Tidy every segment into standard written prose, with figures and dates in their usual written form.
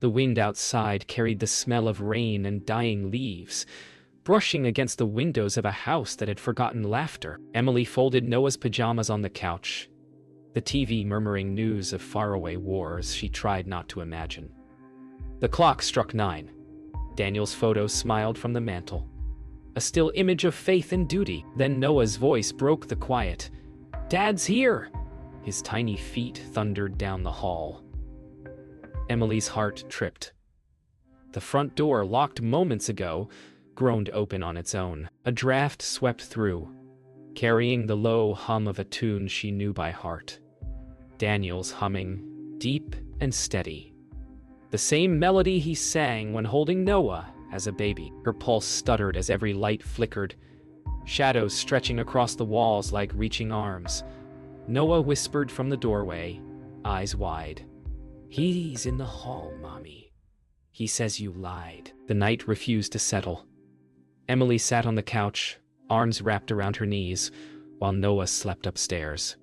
The wind outside carried the smell of rain and dying leaves, brushing against the windows of a house that had forgotten laughter. Emily folded Noah's pajamas on the couch, the TV murmuring news of faraway wars she tried not to imagine. The clock struck 9. Daniel's photo smiled from the mantel, a still image of faith and duty. Then Noah's voice broke the quiet. "Dad's here!" His tiny feet thundered down the hall. Emily's heart tripped. The front door, locked moments ago, groaned open on its own. A draft swept through, carrying the low hum of a tune she knew by heart. Daniel's humming, deep and steady. The same melody he sang when holding Noah as a baby. Her pulse stuttered as every light flickered, shadows stretching across the walls like reaching arms. Noah whispered from the doorway, eyes wide. "He's in the hall, Mommy. He says you lied." The night refused to settle. Emily sat on the couch, arms wrapped around her knees, while Noah slept upstairs.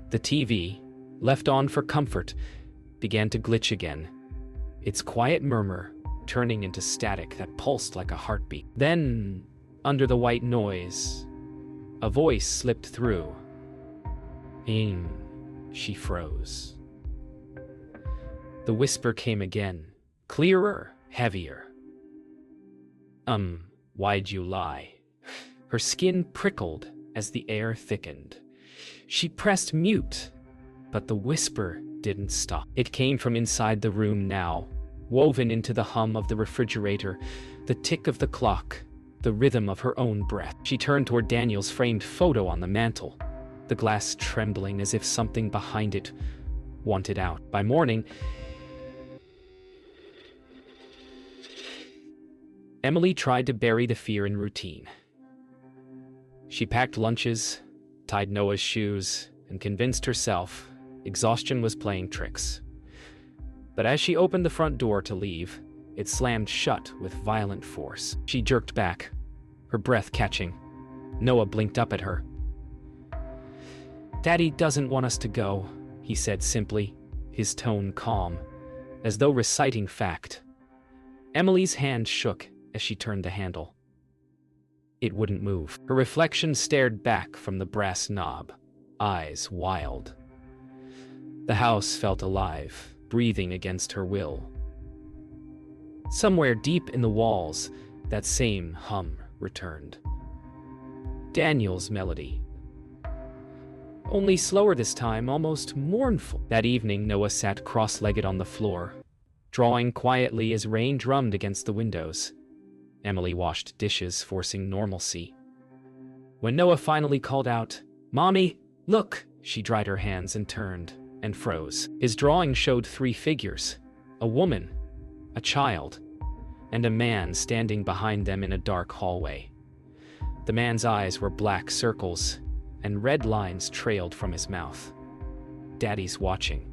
The TV, left on for comfort, began to glitch again, its quiet murmur turning into static that pulsed like a heartbeat. Then, under the white noise, a voice slipped through. She froze. The whisper came again, clearer, heavier. Why'd you lie?" Her skin prickled as the air thickened. She pressed mute, but the whisper didn't stop. It came from inside the room now, woven into the hum of the refrigerator, the tick of the clock, the rhythm of her own breath. She turned toward Daniel's framed photo on the mantel, the glass trembling as if something behind it wanted out. By morning, Emily tried to bury the fear in routine. She packed lunches, tied Noah's shoes, and convinced herself exhaustion was playing tricks. But as she opened the front door to leave, it slammed shut with violent force. She jerked back, her breath catching. Noah blinked up at her. "Daddy doesn't want us to go," he said simply, his tone calm, as though reciting fact. Emily's hand shook as she turned the handle. It wouldn't move. Her reflection stared back from the brass knob, eyes wild. The house felt alive, breathing against her will. Somewhere deep in the walls, that same hum returned. Daniel's melody. Only slower this time, almost mournful. That evening, Noah sat cross-legged on the floor, drawing quietly as rain drummed against the windows. Emily washed dishes, forcing normalcy. When Noah finally called out, "Mommy, look!" she dried her hands and turned, and froze. His drawing showed 3 figures, a woman, a child, and a man standing behind them in a dark hallway. The man's eyes were black circles, and red lines trailed from his mouth. "Daddy's watching,"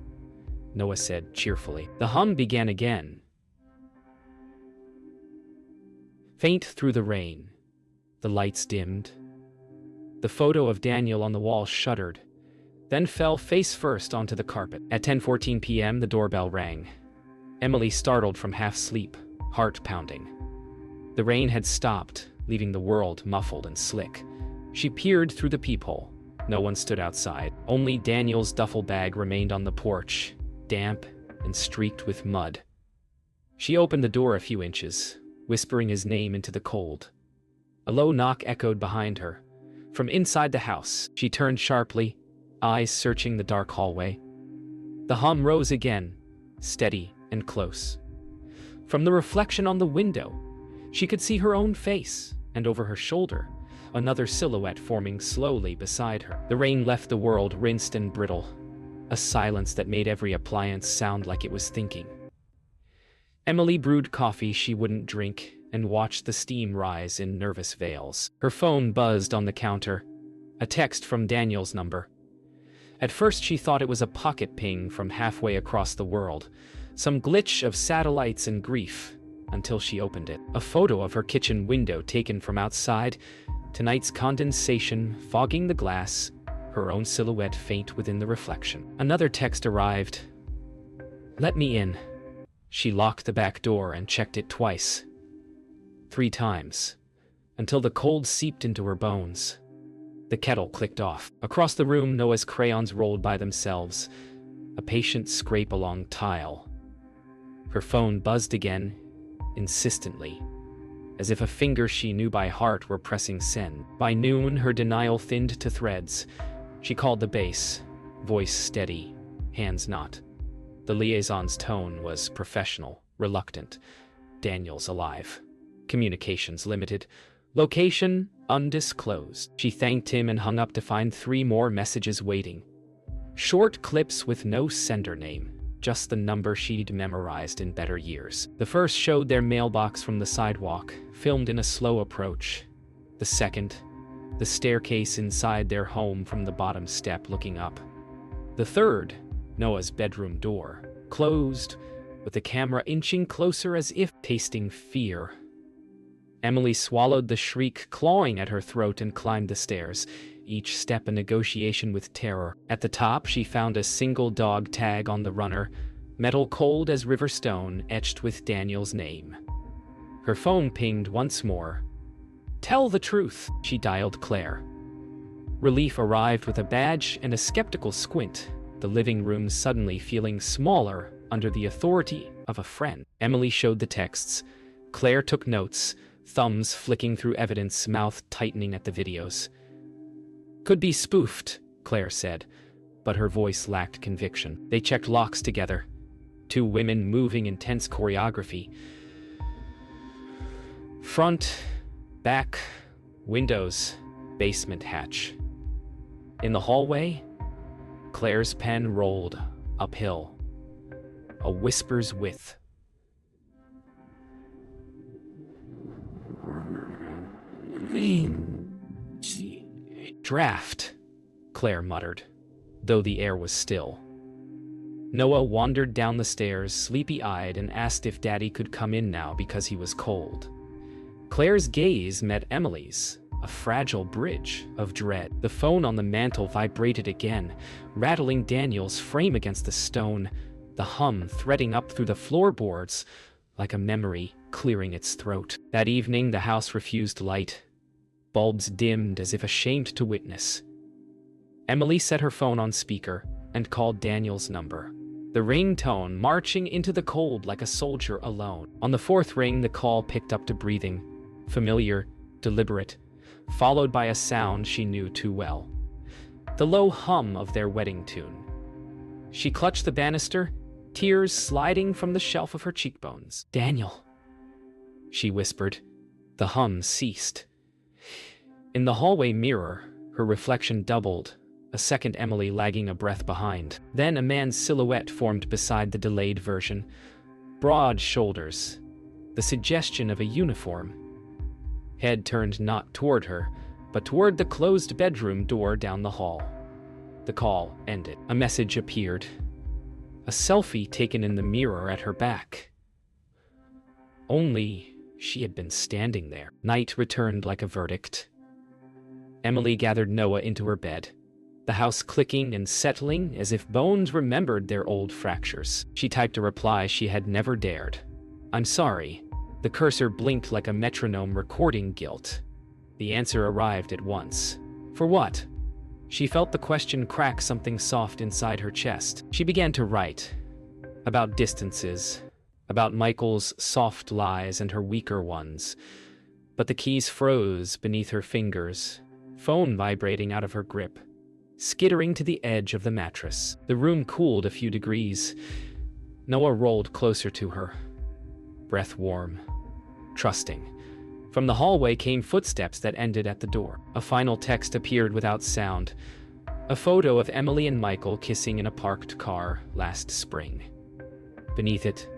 Noah said cheerfully. The hum began again, faint through the rain. The lights dimmed. The photo of Daniel on the wall shuddered, then fell face first onto the carpet. At 10:14 p.m., the doorbell rang. Emily startled from half-sleep, heart pounding. The rain had stopped, leaving the world muffled and slick. She peered through the peephole. No one stood outside. Only Daniel's duffel bag remained on the porch, damp and streaked with mud. She opened the door a few inches, whispering his name into the cold. A low knock echoed behind her. From inside the house, she turned sharply, eyes searching the dark hallway. The hum rose again, steady and close. From the reflection on the window, she could see her own face, and over her shoulder, another silhouette forming slowly beside her. The rain left the world rinsed and brittle, a silence that made every appliance sound like it was thinking. Emily brewed coffee she wouldn't drink and watched the steam rise in nervous veils. Her phone buzzed on the counter, a text from Daniel's number. At first she thought it was a pocket ping from halfway across the world, some glitch of satellites and grief, until she opened it. A photo of her kitchen window taken from outside, tonight's condensation fogging the glass, her own silhouette faint within the reflection. Another text arrived. "Let me in. She locked the back door and checked it twice. 3 times. Until the cold seeped into her bones. The kettle clicked off. Across the room, Noah's crayons rolled by themselves. A patient scrape along tile. Her phone buzzed again, insistently, as if a finger she knew by heart were pressing send. By noon, her denial thinned to threads. She called the base, voice steady, hands not. The liaison's tone was professional, reluctant. Daniel's alive. Communications limited. Location undisclosed. She thanked him and hung up to find 3 more messages waiting. Short clips with no sender name, just the number she'd memorized in better years. The first showed their mailbox from the sidewalk, filmed in a slow approach. The second, the staircase inside their home from the bottom step looking up. The third, Noah's bedroom door, closed, with the camera inching closer as if tasting fear. Emily swallowed the shriek clawing at her throat and climbed the stairs, each step a negotiation with terror. At the top, she found a single dog tag on the runner, metal cold as river stone, etched with Daniel's name. Her phone pinged once more. "Tell the truth," she dialed Claire. Relief arrived with a badge and a skeptical squint, the living room suddenly feeling smaller under the authority of a friend. Emily showed the texts. Claire took notes, thumbs flicking through evidence, mouth tightening at the videos. "Could be spoofed," Claire said, but her voice lacked conviction. They checked locks together. 2 women moving in tense choreography. Front, back, windows, basement hatch. In the hallway, Claire's pen rolled uphill. A whisper's width. "Draft," Claire muttered, though the air was still. Noah wandered down the stairs, sleepy-eyed, and asked if Daddy could come in now because he was cold. Claire's gaze met Emily's, a fragile bridge of dread. The phone on the mantel vibrated again, rattling Daniel's frame against the stone, the hum threading up through the floorboards like a memory clearing its throat. That evening, the house refused light. Bulbs dimmed as if ashamed to witness. Emily set her phone on speaker and called Daniel's number, the ringtone marching into the cold like a soldier alone. On the 4th ring, the call picked up to breathing, familiar, deliberate, followed by a sound she knew too well. The low hum of their wedding tune. She clutched the banister, tears sliding from the shelf of her cheekbones. "Daniel," she whispered. The hum ceased. In the hallway mirror, her reflection doubled, a second Emily lagging a breath behind. Then a man's silhouette formed beside the delayed version. Broad shoulders, the suggestion of a uniform. Head turned not toward her, but toward the closed bedroom door down the hall. The call ended. A message appeared. A selfie taken in the mirror at her back. Only she had been standing there. Night returned like a verdict. Emily gathered Noah into her bed, the house clicking and settling as if bones remembered their old fractures. She typed a reply she had never dared. "I'm sorry." The cursor blinked like a metronome recording guilt. The answer arrived at once. For what? She felt the question crack something soft inside her chest. She began to write. About distances. About Michael's soft lies and her weaker ones. But the keys froze beneath her fingers, phone vibrating out of her grip, skittering to the edge of the mattress. The room cooled a few degrees. Noah rolled closer to her, breath warm, trusting. From the hallway came footsteps that ended at the door. A final text appeared without sound. A photo of Emily and Michael kissing in a parked car last spring. Beneath it,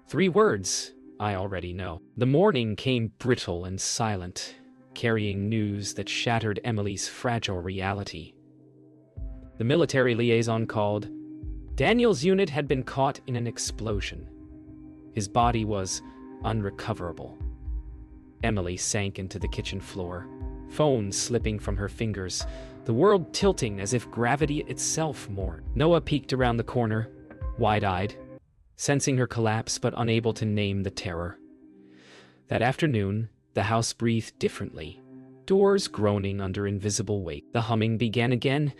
3 words I already know. The morning came brittle and silent, carrying news that shattered Emily's fragile reality. The military liaison called. Daniel's unit had been caught in an explosion. His body was unrecoverable. Emily sank into the kitchen floor, phone slipping from her fingers, the world tilting as if gravity itself mourned. Noah peeked around the corner, wide-eyed. sensing her collapse but unable to name the terror. That afternoon, the house breathed differently, doors groaning under invisible weight. The humming began again,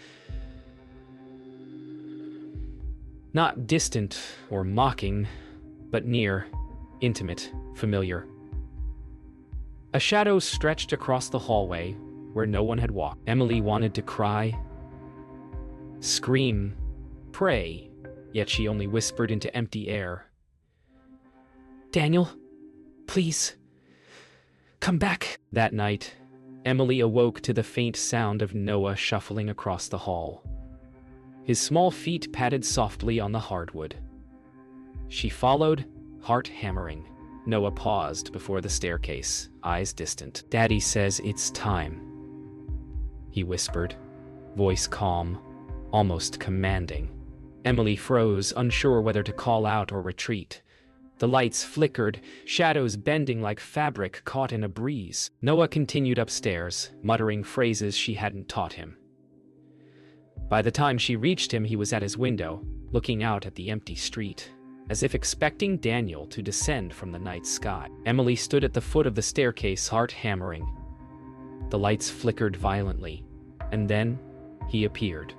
not distant or mocking, but near, intimate, familiar. A shadow stretched across the hallway where no one had walked. Emily wanted to cry, scream, pray, yet she only whispered into empty air. "Daniel, please, come back." That night, Emily awoke to the faint sound of Noah shuffling across the hall. His small feet patted softly on the hardwood. She followed, heart hammering. Noah paused before the staircase, eyes distant. "Daddy says it's time," he whispered, voice calm, almost commanding. Emily froze, unsure whether to call out or retreat. The lights flickered, shadows bending like fabric caught in a breeze. Noah continued upstairs, muttering phrases she hadn't taught him. By the time she reached him, he was at his window, looking out at the empty street, as if expecting Daniel to descend from the night sky. Emily stood at the foot of the staircase, heart hammering. The lights flickered violently, and then he appeared.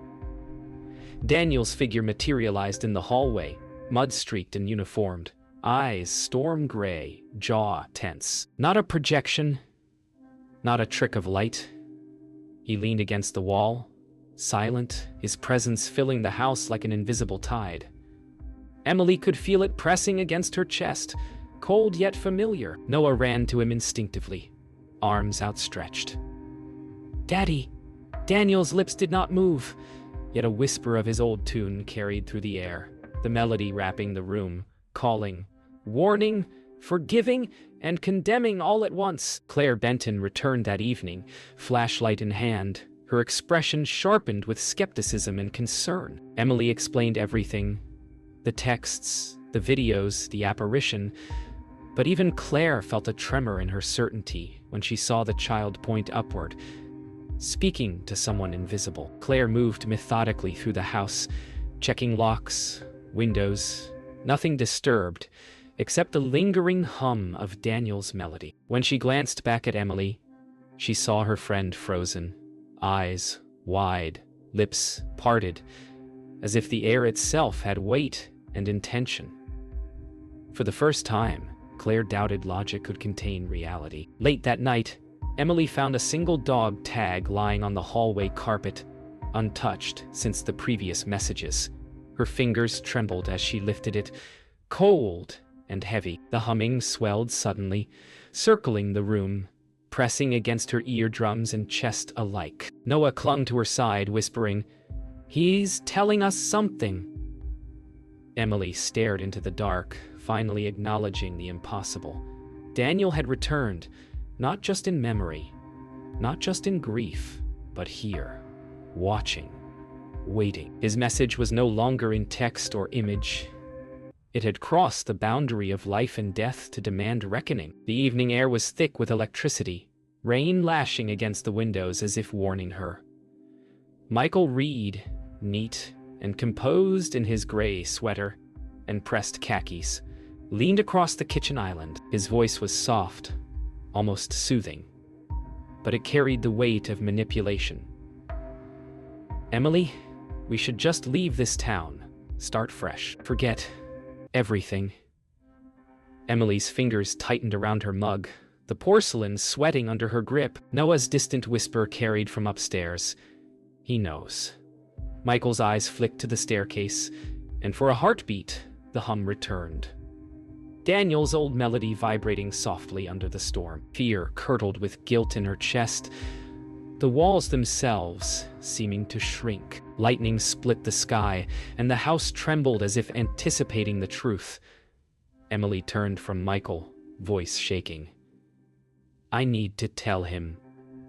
Daniel's figure materialized in the hallway, mud-streaked and uniformed, eyes storm gray, jaw tense. Not a projection, not a trick of light. He leaned against the wall, silent, his presence filling the house like an invisible tide. Emily could feel it pressing against her chest, cold yet familiar. Noah ran to him instinctively, arms outstretched. "Daddy!" Daniel's lips did not move, yet a whisper of his old tune carried through the air, the melody wrapping the room, calling, warning, forgiving, and condemning all at once. Claire Benton returned that evening, flashlight in hand, her expression sharpened with skepticism and concern. Emily explained everything, the texts, the videos, the apparition, but even Claire felt a tremor in her certainty when she saw the child point upward, speaking to someone invisible. Claire moved methodically through the house, checking locks, windows, nothing disturbed, except the lingering hum of Daniel's melody. When she glanced back at Emily, she saw her friend frozen, eyes wide, lips parted, as if the air itself had weight and intention. For the first time, Claire doubted logic could contain reality. Late that night, Emily found a single dog tag lying on the hallway carpet, untouched since the previous messages. Her fingers trembled as she lifted it, cold and heavy. The humming swelled suddenly, circling the room, pressing against her eardrums and chest alike. Noah clung to her side, whispering, "He's telling us something." Emily stared into the dark, finally acknowledging the impossible. Daniel had returned, not just in memory, not just in grief, but here, watching, waiting. His message was no longer in text or image. It had crossed the boundary of life and death to demand reckoning. The evening air was thick with electricity, rain lashing against the windows as if warning her. Michael Reed, neat and composed in his gray sweater and pressed khakis, leaned across the kitchen island. His voice was soft, almost soothing, but it carried the weight of manipulation. "Emily, we should just leave this town, start fresh, forget everything." Emily's fingers tightened around her mug, the porcelain sweating under her grip. Noah's distant whisper carried from upstairs, "He knows." Michael's eyes flicked to the staircase, and for a heartbeat, the hum returned. Daniel's old melody vibrating softly under the storm. Fear curdled with guilt in her chest, the walls themselves seeming to shrink. Lightning split the sky, and the house trembled as if anticipating the truth. Emily turned from Michael, voice shaking. "I need to tell him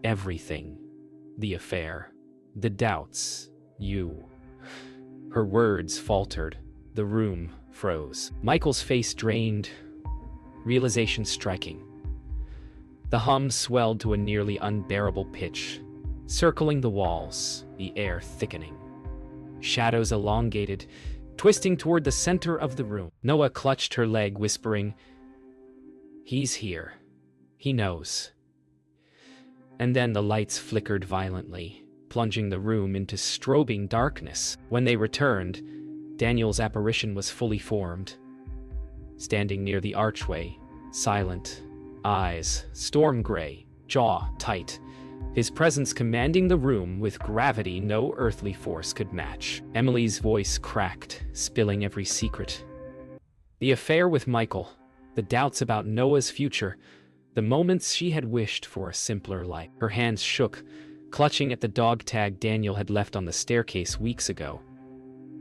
everything. The affair, the doubts, you." Her words faltered. The room froze. Michael's face drained, realization striking. The hum swelled to a nearly unbearable pitch, circling the walls, the air thickening. Shadows elongated, twisting toward the center of the room. Noah clutched her leg, whispering, "He's here. He knows." And then the lights flickered violently, plunging the room into strobing darkness. When they returned, Daniel's apparition was fully formed. Standing near the archway, silent, eyes storm gray, jaw tight, his presence commanding the room with gravity no earthly force could match. Emily's voice cracked, spilling every secret. The affair with Michael, the doubts about Noah's future, the moments she had wished for a simpler life. Her hands shook, clutching at the dog tag Daniel had left on the staircase weeks ago.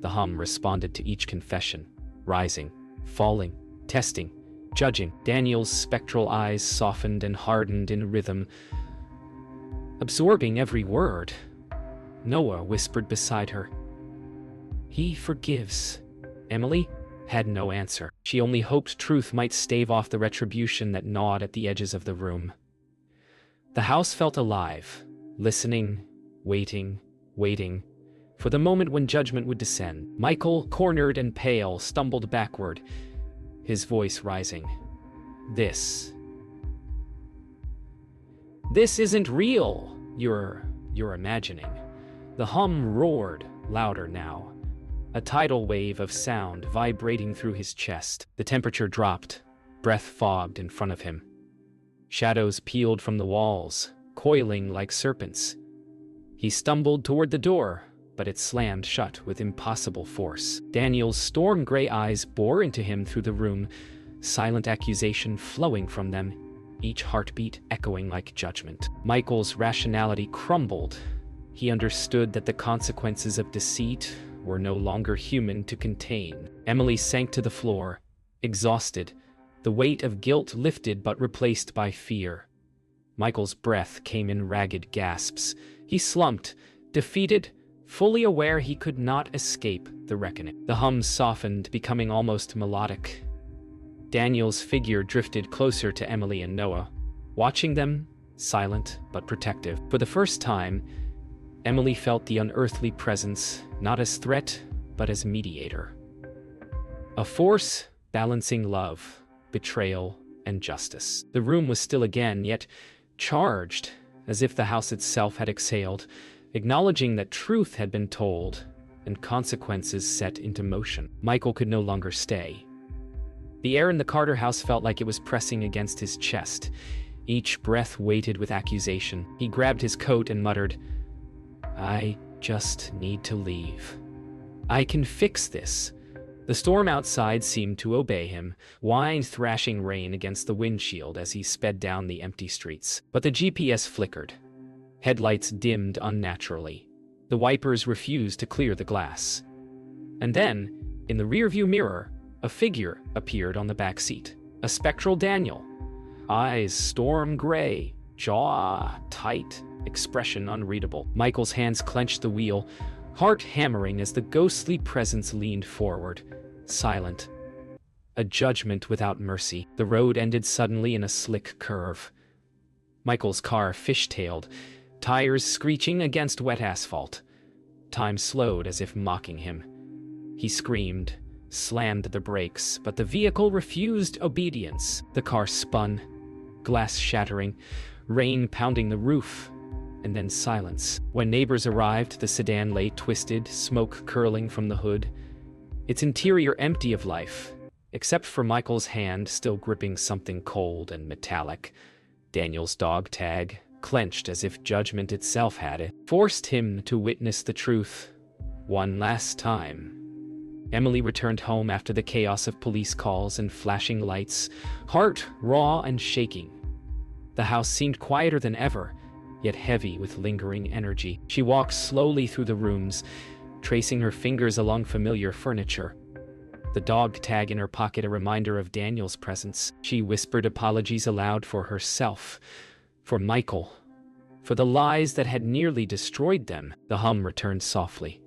The hum responded to each confession, rising, falling, testing, judging. Daniel's spectral eyes softened and hardened in rhythm, absorbing every word. Noah whispered beside her, "He forgives." Emily had no answer. She only hoped truth might stave off the retribution that gnawed at the edges of the room. The house felt alive, listening, waiting, for the moment when judgment would descend. Michael, cornered and pale, stumbled backward, his voice rising. This isn't real. You're imagining." The hum roared, louder now, a tidal wave of sound vibrating through his chest. The temperature dropped, breath fogged in front of him. Shadows peeled from the walls, coiling like serpents. He stumbled toward the door, but it slammed shut with impossible force. Daniel's storm-gray eyes bore into him through the room, silent accusation flowing from them, each heartbeat echoing like judgment. Michael's rationality crumbled. He understood that the consequences of deceit were no longer human to contain. Emily sank to the floor, exhausted, the weight of guilt lifted but replaced by fear. Michael's breath came in ragged gasps. He slumped, defeated, fully aware he could not escape the reckoning. The hum softened, becoming almost melodic. Daniel's figure drifted closer to Emily and Noah, watching them, silent but protective. For the first time, Emily felt the unearthly presence, not as threat, but as mediator. A force balancing love, betrayal, and justice. The room was still again, yet charged, as if the house itself had exhaled, acknowledging that truth had been told and consequences set into motion. Michael could no longer stay. The air in the Carter house felt like it was pressing against his chest, each breath weighted with accusation. He grabbed his coat and muttered, "I just need to leave. I can fix this." The storm outside seemed to obey him, wind thrashing rain against the windshield as he sped down the empty streets. But the GPS flickered. Headlights dimmed unnaturally. The wipers refused to clear the glass. And then, in the rearview mirror, a figure appeared on the back seat. A spectral Daniel. Eyes storm gray, jaw tight, expression unreadable. Michael's hands clenched the wheel, heart hammering as the ghostly presence leaned forward, silent. A judgment without mercy. The road ended suddenly in a slick curve. Michael's car fishtailed, tires screeching against wet asphalt. Time slowed as if mocking him. He screamed, slammed the brakes, but the vehicle refused obedience. The car spun, glass shattering, rain pounding the roof, and then silence. When neighbors arrived, the sedan lay twisted, smoke curling from the hood, its interior empty of life, except for Michael's hand still gripping something cold and metallic. Daniel's dog tag, clenched as if judgment itself had it, forced him to witness the truth one last time. Emily returned home after the chaos of police calls and flashing lights, heart raw and shaking. The house seemed quieter than ever, yet heavy with lingering energy. She walked slowly through the rooms, tracing her fingers along familiar furniture. The dog tag in her pocket a reminder of Daniel's presence. She whispered apologies aloud for herself, for Michael, for the lies that had nearly destroyed them. The hum returned softly,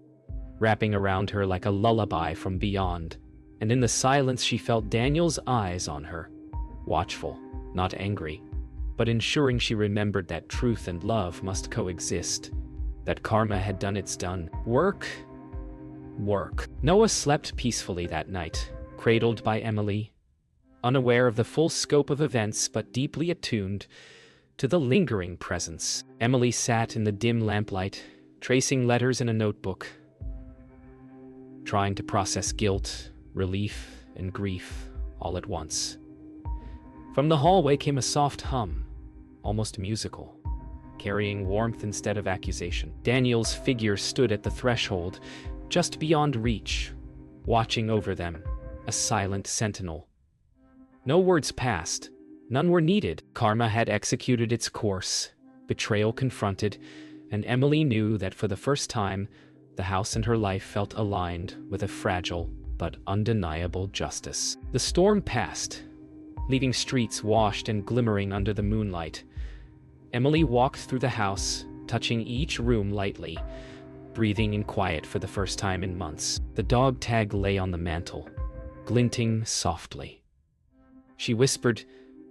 wrapping around her like a lullaby from beyond, and in the silence she felt Daniel's eyes on her, watchful, not angry, but ensuring she remembered that truth and love must coexist, that karma had done its done work, work. Noah slept peacefully that night, cradled by Emily, unaware of the full scope of events but deeply attuned to the lingering presence. Emily sat in the dim lamplight, tracing letters in a notebook, trying to process guilt, relief, and grief all at once. From the hallway came a soft hum, almost musical, carrying warmth instead of accusation. Daniel's figure stood at the threshold, just beyond reach, watching over them, a silent sentinel. No words passed. None were needed. Karma had executed its course, betrayal confronted, and Emily knew that for the first time, the house and her life felt aligned with a fragile but undeniable justice. The storm passed, leaving streets washed and glimmering under the moonlight. Emily walked through the house, touching each room lightly, breathing in quiet for the first time in months. The dog tag lay on the mantel, glinting softly. She whispered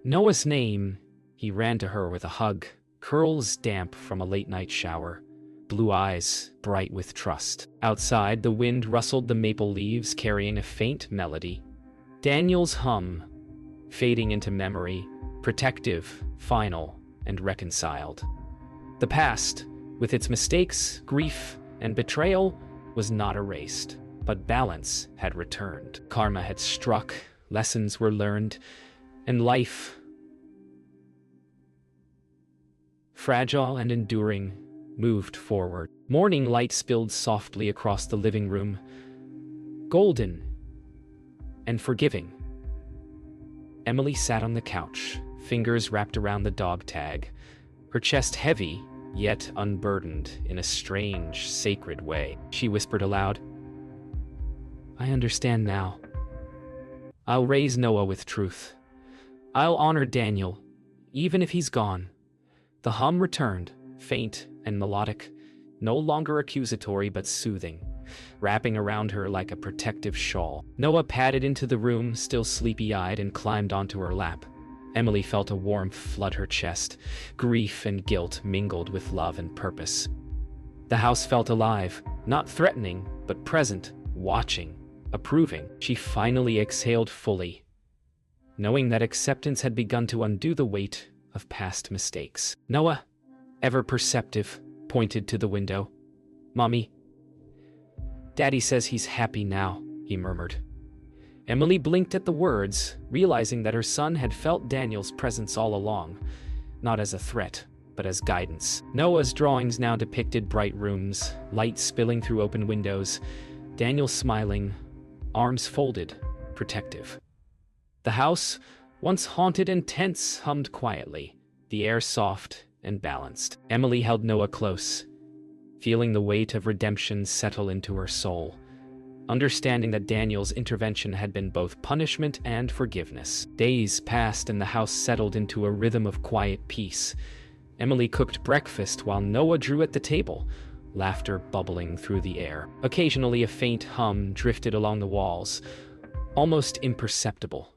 Noah's name. He ran to her with a hug, curls damp from a late-night shower, blue eyes bright with trust. Outside, the wind rustled the maple leaves, carrying a faint melody. Daniel's hum, fading into memory, protective, final, and reconciled. The past, with its mistakes, grief, and betrayal, was not erased, but balance had returned. Karma had struck, lessons were learned, and life, fragile and enduring, moved forward. Morning light spilled softly across the living room, golden and forgiving. Emily sat on the couch, fingers wrapped around the dog tag, her chest heavy, yet unburdened in a strange, sacred way. She whispered aloud, "I understand now. I'll raise Noah with truth. I'll honor Daniel, even if he's gone." The hum returned, faint and melodic, no longer accusatory but soothing, wrapping around her like a protective shawl. Noah padded into the room, still sleepy-eyed, and climbed onto her lap. Emily felt a warmth flood her chest. Grief and guilt mingled with love and purpose. The house felt alive, not threatening, but present, watching, approving. She finally exhaled fully, knowing that acceptance had begun to undo the weight of past mistakes. Noah, ever perceptive, pointed to the window. "Mommy, Daddy says he's happy now," he murmured. Emily blinked at the words, realizing that her son had felt Daniel's presence all along, not as a threat, but as guidance. Noah's drawings now depicted bright rooms, light spilling through open windows, Daniel smiling, arms folded, protective. The house, once haunted and tense, hummed quietly, the air soft and balanced. Emily held Noah close, feeling the weight of redemption settle into her soul, understanding that Daniel's intervention had been both punishment and forgiveness. Days passed and the house settled into a rhythm of quiet peace. Emily cooked breakfast while Noah drew at the table, laughter bubbling through the air. Occasionally a faint hum drifted along the walls, almost imperceptible,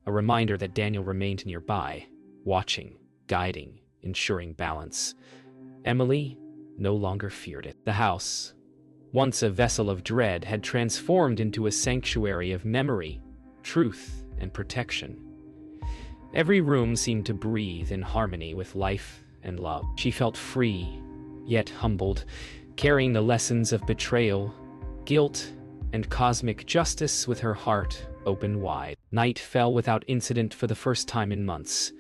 a reminder that Daniel remained nearby, watching, guiding, ensuring balance. Emily no longer feared it. The house, once a vessel of dread, had transformed into a sanctuary of memory, truth, and protection. Every room seemed to breathe in harmony with life and love. She felt free, yet humbled, carrying the lessons of betrayal, guilt, and cosmic justice with her heart open wide. Night fell without incident for the first time in months.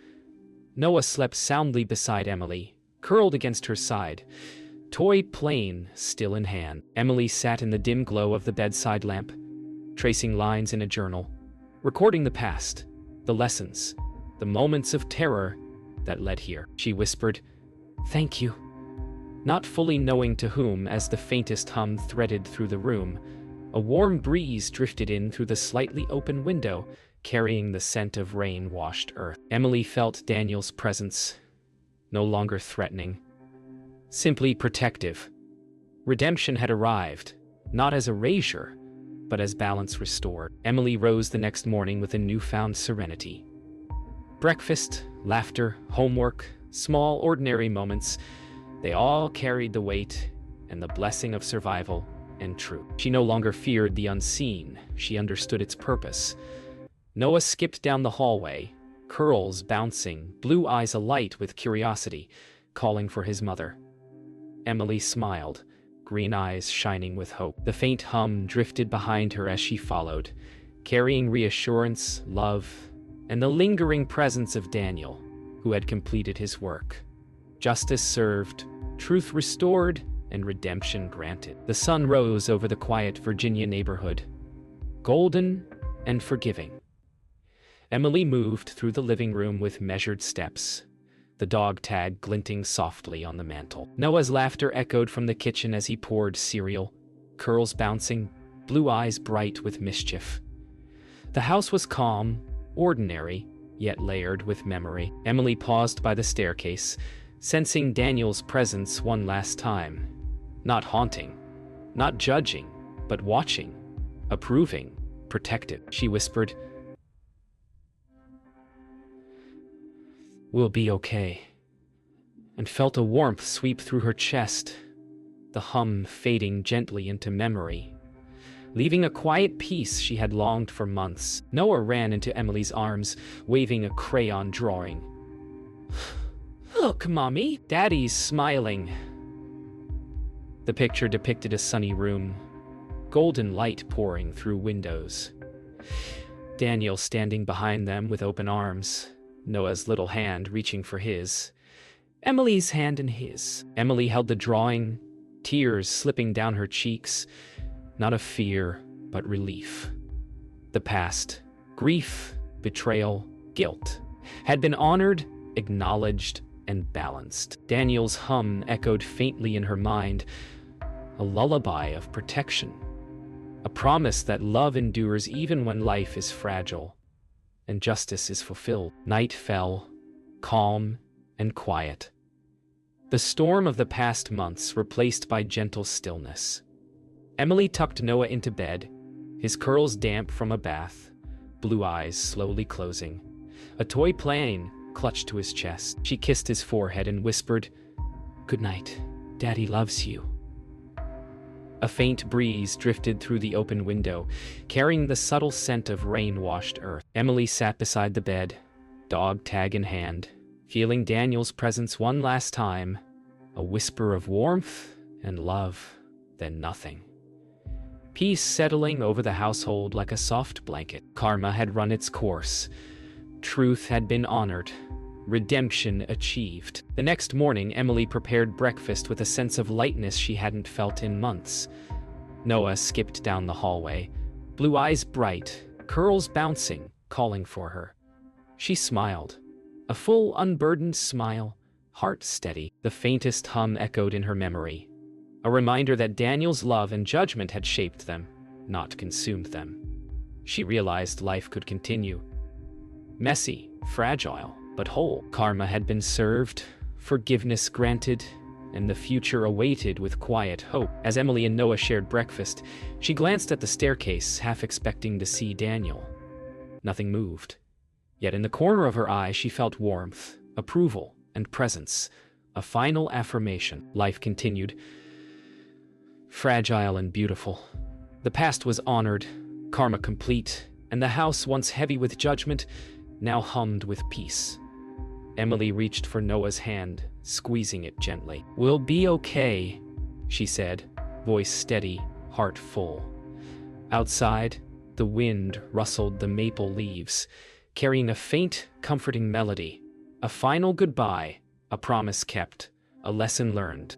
Noah slept soundly beside Emily, curled against her side, toy plane still in hand. Emily sat in the dim glow of the bedside lamp, tracing lines in a journal, recording the past, the lessons, the moments of terror that led here. She whispered, "Thank you," not fully knowing to whom, as the faintest hum threaded through the room. A warm breeze drifted in through the slightly open window, carrying the scent of rain-washed earth. Emily felt Daniel's presence, no longer threatening, simply protective. Redemption had arrived, not as erasure, but as balance restored. Emily rose the next morning with a newfound serenity. Breakfast, laughter, homework, small, ordinary moments, they all carried the weight and the blessing of survival and true. She no longer feared the unseen. She understood its purpose. Noah skipped down the hallway, curls bouncing, blue eyes alight with curiosity, calling for his mother. Emily smiled, green eyes shining with hope. The faint hum drifted behind her as she followed, carrying reassurance, love, and the lingering presence of Daniel, who had completed his work. Justice served, truth restored, and redemption granted. The sun rose over the quiet Virginia neighborhood, golden and forgiving. Emily moved through the living room with measured steps, the dog tag glinting softly on the mantel. Noah's laughter echoed from the kitchen as he poured cereal, curls bouncing, blue eyes bright with mischief. The house was calm, ordinary, yet layered with memory. Emily paused by the staircase, sensing Daniel's presence one last time. Not haunting, not judging, but watching, approving, protective. She whispered, "We'll be okay," and felt a warmth sweep through her chest, the hum fading gently into memory, leaving a quiet peace she had longed for months. Noah ran into Emily's arms, waving a crayon drawing. "Look, Mommy!" Daddy's smiling. The picture depicted a sunny room, golden light pouring through windows. Daniel standing behind them with open arms, Noah's little hand reaching for his, Emily's hand in his. Emily held the drawing, tears slipping down her cheeks, not of fear, but relief. The past, grief, betrayal, guilt, had been honored, acknowledged, and balanced. Daniel's hum echoed faintly in her mind, a lullaby of protection, a promise that love endures even when life is fragile and justice is fulfilled. Night fell, calm and quiet. The storm of the past months replaced by gentle stillness. Emily tucked Noah into bed, his curls damp from a bath, blue eyes slowly closing. A toy plane clutched to his chest. She kissed his forehead and whispered, "Good night. Daddy loves you." A faint breeze drifted through the open window, carrying the subtle scent of rain-washed earth. Emily sat beside the bed, dog tag in hand, feeling Daniel's presence one last time, a whisper of warmth and love, then nothing. Peace settling over the household like a soft blanket. Karma had run its course. Truth had been honored. Redemption achieved. The next morning, Emily prepared breakfast with a sense of lightness she hadn't felt in months. Noah skipped down the hallway, blue eyes bright, curls bouncing, calling for her. She smiled, a full, unburdened smile, heart steady. The faintest hum echoed in her memory, a reminder that Daniel's love and judgment had shaped them, not consumed them. She realized life could continue. Messy, fragile, but whole. Karma had been served, forgiveness granted, and the future awaited with quiet hope. As Emily and Noah shared breakfast, she glanced at the staircase, half expecting to see Daniel. Nothing moved. Yet in the corner of her eye, she felt warmth, approval, and presence, a final affirmation. Life continued, fragile and beautiful. The past was honored, karma complete, and the house, once heavy with judgment, now hummed with peace. Emily reached for Noah's hand, squeezing it gently. "We'll be okay," she said, voice steady, heart full. Outside, the wind rustled the maple leaves, carrying a faint, comforting melody. A final goodbye, a promise kept, a lesson learned.